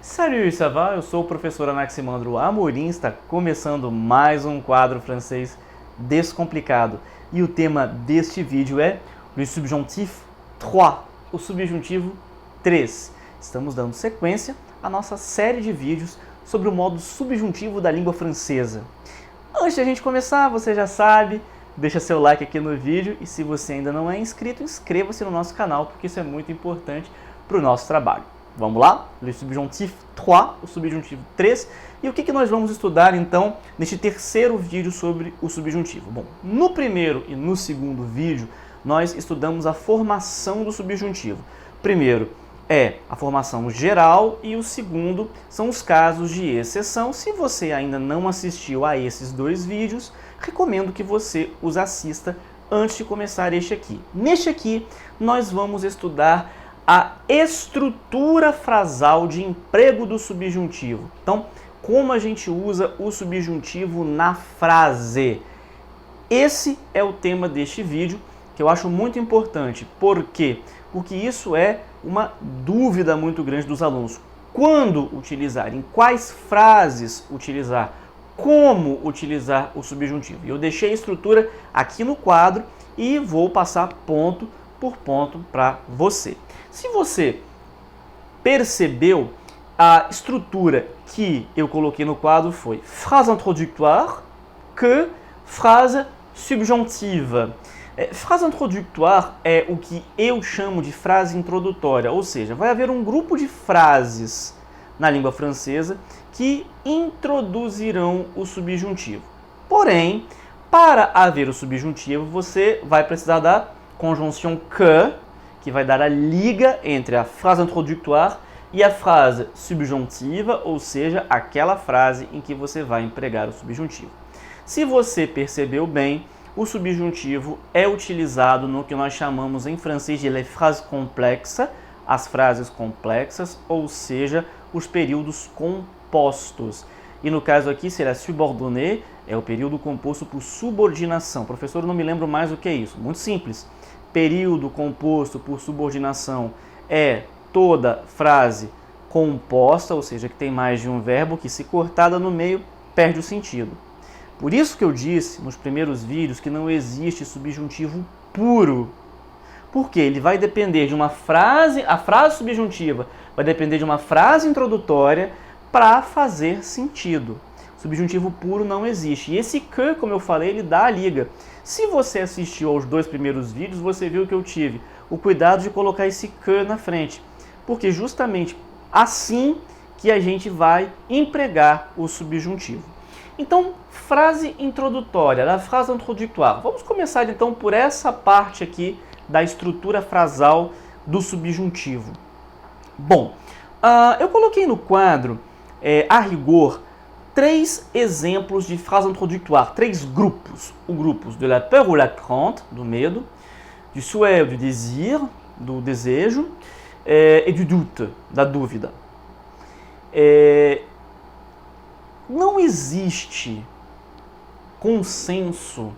Salut, ça va? Eu sou o professor Anaximandro Amorim, está começando mais um quadro francês descomplicado. E o tema deste vídeo é le subjonctif 3, o subjuntivo 3. Estamos dando sequência à nossa série de vídeos sobre o modo subjuntivo da língua francesa. Antes de a gente começar, você já sabe, deixa seu like aqui no vídeo e se você ainda não é inscrito, inscreva-se no nosso canal, porque isso é muito importante para o nosso trabalho. Vamos lá? Le subjonctif 3, o subjuntivo 3. E o que nós vamos estudar, então, neste terceiro vídeo sobre o subjuntivo? Bom, no primeiro e no segundo vídeo, nós estudamos a formação do subjuntivo. Primeiro é a formação geral e o segundo são os casos de exceção. Se você ainda não assistiu a esses dois vídeos, recomendo que você os assista antes de começar este aqui. Neste aqui, nós vamos estudar a estrutura frasal de emprego do subjuntivo. Então, como a gente usa o subjuntivo na frase. Esse é o tema deste vídeo, que eu acho muito importante. Por quê? Porque isso é uma dúvida muito grande dos alunos. Quando utilizar, em quais frases utilizar, como utilizar o subjuntivo. E eu deixei a estrutura aqui no quadro e vou passar ponto por ponto para você. Se você percebeu, a estrutura que eu coloquei no quadro foi frase introductoire que frase subjonctiva. Frase introductoire é o que eu chamo de frase introdutória, ou seja, vai haver um grupo de frases na língua francesa que introduzirão o subjuntivo. Porém, para haver o subjuntivo, você vai precisar da conjunção que vai dar a liga entre a frase introdutoire e a frase subjuntiva, ou seja, aquela frase em que você vai empregar o subjuntivo. Se você percebeu bem, o subjuntivo é utilizado no que nós chamamos em francês de les phrases complexes, as frases complexas, ou seja, os períodos compostos. E no caso aqui será subordonné, é o período composto por subordinação. Professor, eu não me lembro mais o que é isso. Muito simples. Período composto por subordinação é toda frase composta, ou seja, que tem mais de um verbo, que se cortada no meio, perde o sentido. Por isso que eu disse nos primeiros vídeos que não existe subjuntivo puro. Porque ele vai depender de uma frase, a frase subjuntiva vai depender de uma frase introdutória para fazer sentido. Subjuntivo puro não existe. E esse que, como eu falei, ele dá a liga. Se você assistiu aos dois primeiros vídeos, você viu que eu tive o cuidado de colocar esse que na frente. Porque justamente assim que a gente vai empregar o subjuntivo. Então, frase introdutória, a frase introdutoire. Vamos começar então por essa parte aqui da estrutura frasal do subjuntivo. Bom, eu coloquei no quadro, a rigor, 3 exemplos de frase introdutoire, 3 grupos. O grupo de la peur ou la crainte, do medo, du souhait ou du désir, do desejo, e du doute, da dúvida. Não existe consenso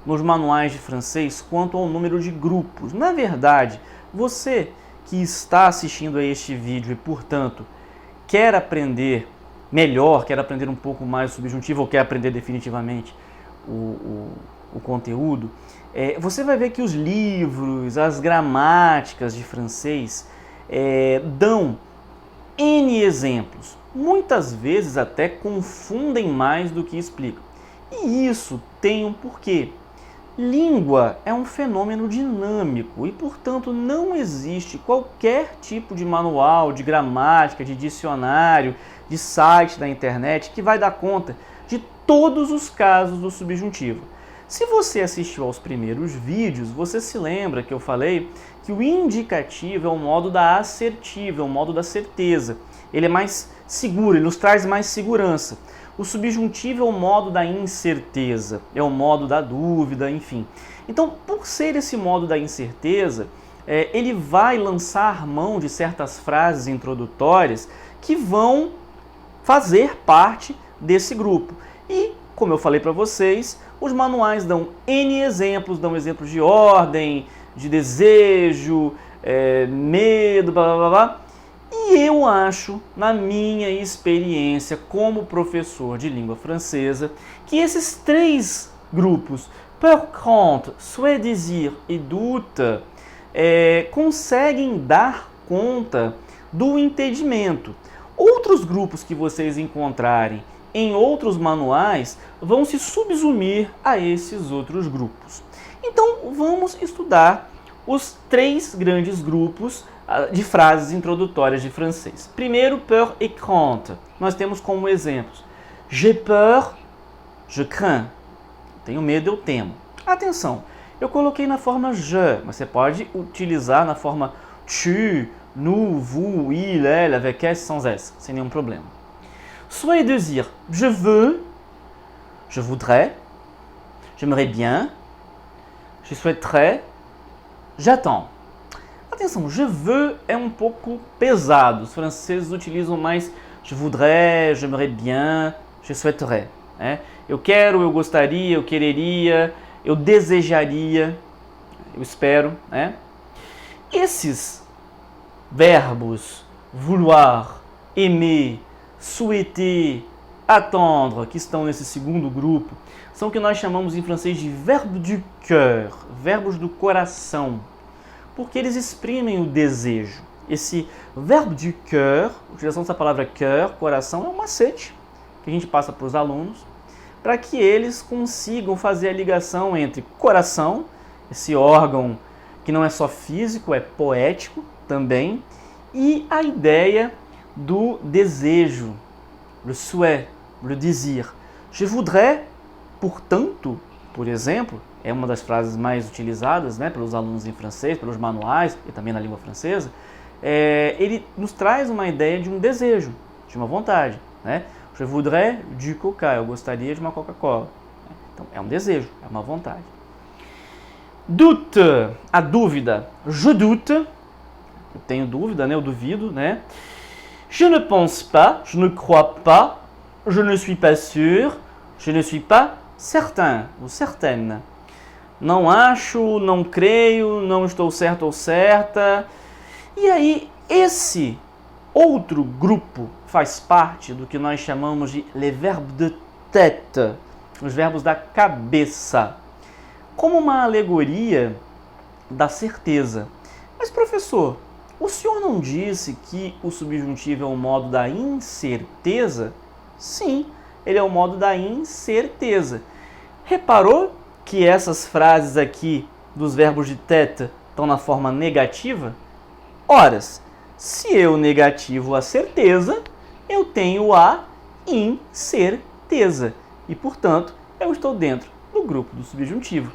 nos manuais de francês quanto ao número de grupos. Na verdade, você que está assistindo a este vídeo e, portanto, quer aprender melhor, quer aprender um pouco mais o subjuntivo ou quer aprender definitivamente o conteúdo, você vai ver que os livros, as gramáticas de francês dão N exemplos. Muitas vezes até confundem mais do que explicam. E isso tem um porquê. Língua é um fenômeno dinâmico e, portanto, não existe qualquer tipo de manual, de gramática, de dicionário, de site da internet que vai dar conta de todos os casos do subjuntivo. Se você assistiu aos primeiros vídeos, você se lembra que eu falei que o indicativo é o modo da assertiva, é o modo da certeza. Ele é mais seguro, ele nos traz mais segurança. O subjuntivo é o modo da incerteza, é o modo da dúvida, enfim. Então, por ser esse modo da incerteza, ele vai lançar mão de certas frases introdutórias que vão fazer parte desse grupo. E, como eu falei para vocês, os manuais dão N exemplos, dão exemplos de ordem, de desejo, medo, blá blá blá. E E eu acho, na minha experiência como professor de língua francesa, que esses três grupos, peur, crainte, souhait, désir e doute, conseguem dar conta do entendimento. Outros grupos que vocês encontrarem em outros manuais vão se subsumir a esses outros grupos. Então, vamos estudar os três grandes grupos de frases introdutórias de francês. Primeiro, peur et crainte. Nós temos como exemplos: j'ai peur, je crains. Tenho medo, eu temo. Atenção, eu coloquei na forma je, mas você pode utilizar na forma tu, nous, vous, il, elle, avec s, sans s, sem nenhum problema. Souhait et désir: je veux, je voudrais, j'aimerais bien, je souhaiterais, j'attends. Atenção, je veux é um pouco pesado. Os franceses utilizam mais je voudrais, j'aimerais bien, je souhaiterais. Né? Eu quero, eu gostaria, eu quereria, eu desejaria, eu espero. Né? Esses verbos vouloir, aimer, souhaiter, attendre, que estão nesse segundo grupo, são o que nós chamamos em francês de verbes du cœur, verbos do coração, porque eles exprimem o desejo. Esse verbe du cœur, a utilização dessa palavra cœur, coração, é um macete que a gente passa para os alunos, para que eles consigam fazer a ligação entre coração, esse órgão que não é só físico, é poético também, e a ideia do desejo, le souhait, le désir. Je voudrais, portanto, por exemplo, é uma das frases mais utilizadas, né, pelos alunos em francês, pelos manuais e também na língua francesa. Ele nos traz uma ideia de um desejo, de uma vontade. Né? Je voudrais du coca, eu gostaria de uma Coca-Cola. Então, é um desejo, é uma vontade. Doute, a dúvida. Je doute, eu tenho dúvida, né? Eu duvido. Né? Je ne pense pas, je ne crois pas, je ne suis pas sûr, je ne suis pas certain ou certaine. Não acho, não creio, não estou certo ou certa. E aí, esse outro grupo faz parte do que nós chamamos de les verbes de tête, os verbos da cabeça, como uma alegoria da certeza. Mas, professor, o senhor não disse que o subjuntivo é o modo da incerteza? Sim, ele é o modo da incerteza. Reparou que essas frases aqui dos verbos de tête estão na forma negativa? Ora, se eu negativo a certeza, eu tenho a incerteza. E, portanto, eu estou dentro do grupo do subjuntivo.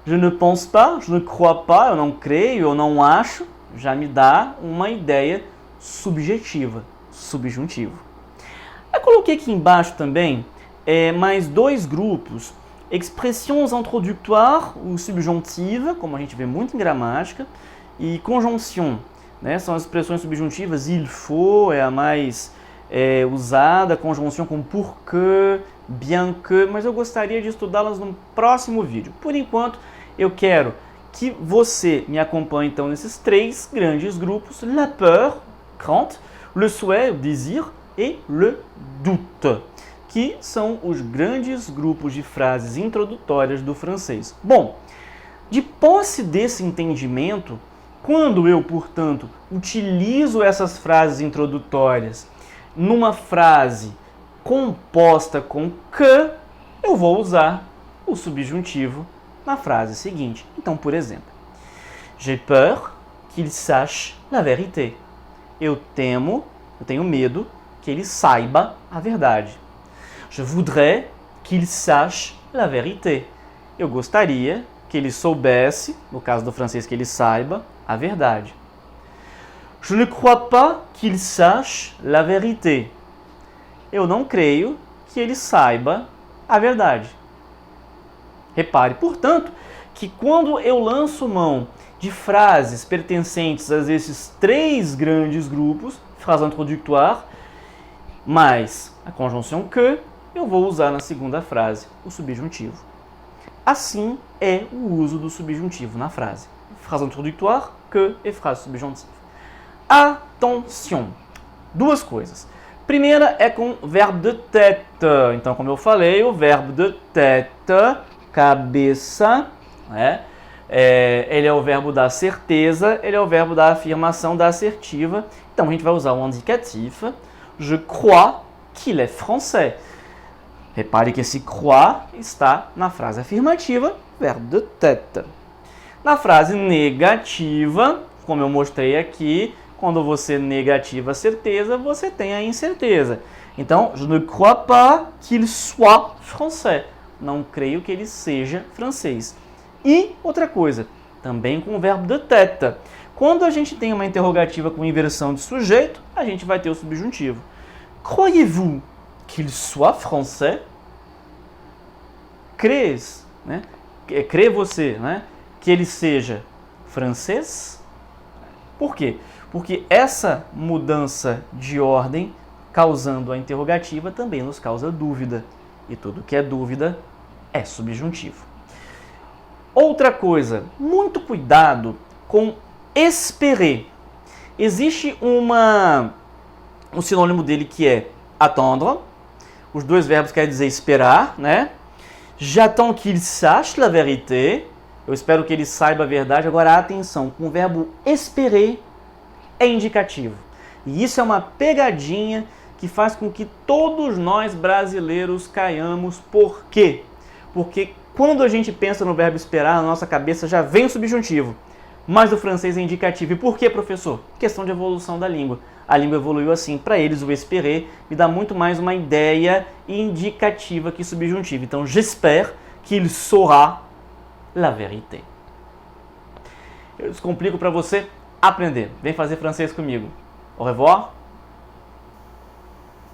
Je ne pense pas, je ne crois pas, eu não creio, eu não acho, já me dá uma ideia subjetiva, subjuntivo. Eu coloquei aqui embaixo também mais dois grupos. Expressions introductoires, ou subjuntiva, como a gente vê muito em gramática, e conjonction, né? São as expressões subjuntivas. Il faut é a mais usada, conjonction como pour que, bien que, mas eu gostaria de estudá-las no próximo vídeo. Por enquanto, eu quero que você me acompanhe então nesses três grandes grupos: la peur, crainte, le souhait, o désir, e le doute, que são os grandes grupos de frases introdutórias do francês. Bom, de posse desse entendimento, quando eu, portanto, utilizo essas frases introdutórias numa frase composta com que, eu vou usar o subjuntivo na frase seguinte. Então, por exemplo, j'ai peur qu'il sache la vérité. Eu tenho medo que ele saiba a verdade. Je voudrais qu'il sache la vérité. Eu gostaria que ele soubesse, no caso do francês, que ele saiba a verdade. Je ne crois pas qu'il sache la vérité. Eu não creio que ele saiba a verdade. Repare, portanto, que quando eu lanço mão de frases pertencentes a esses três grandes grupos, frase introductoire, mais a conjunção que, eu vou usar na segunda frase o subjuntivo. Assim é o uso do subjuntivo na frase. Frase introductoire, que e frase subjuntiva. attention. Duas coisas. Primeira é com verbo de tête. Então, como eu falei, o verbo de tête, cabeça, né? Ele é o verbo da certeza, ele é o verbo da afirmação, da assertiva. Então, a gente vai usar o indicatif. Je crois qu'il est français. Repare que esse croire está na frase afirmativa, verbo de tête. Na frase negativa, como eu mostrei aqui, quando você negativa a certeza, você tem a incerteza. Então, je ne crois pas qu'il soit français. Não creio que ele seja francês. E outra coisa, também com o verbo de tête. Quando a gente tem uma interrogativa com inversão de sujeito, a gente vai ter o subjuntivo. Croyez-vous qu'il soit français? Crês, né? Crê você, né? Que ele seja francês? Por quê? Porque essa mudança de ordem, causando a interrogativa, também nos causa dúvida. E tudo que é dúvida é subjuntivo. Outra coisa, muito cuidado com espérer. Existe um sinônimo dele que é attendre. Os dois verbos querem dizer esperar, né? J'attends qu'il sache la vérité. Eu espero que ele saiba a verdade. Agora, atenção, com o verbo espérer é indicativo. E isso é uma pegadinha que faz com que todos nós brasileiros caiamos. Por quê? Porque quando a gente pensa no verbo esperar, na nossa cabeça já vem o subjuntivo. Mas o francês é indicativo. E por quê, professor? Questão de evolução da língua. A língua evoluiu assim. Para eles, o espérer me dá muito mais uma ideia indicativa que subjuntiva. Então, j'espère qu'il saura la vérité. Eu descomplico para você aprender. Vem fazer francês comigo. Au revoir.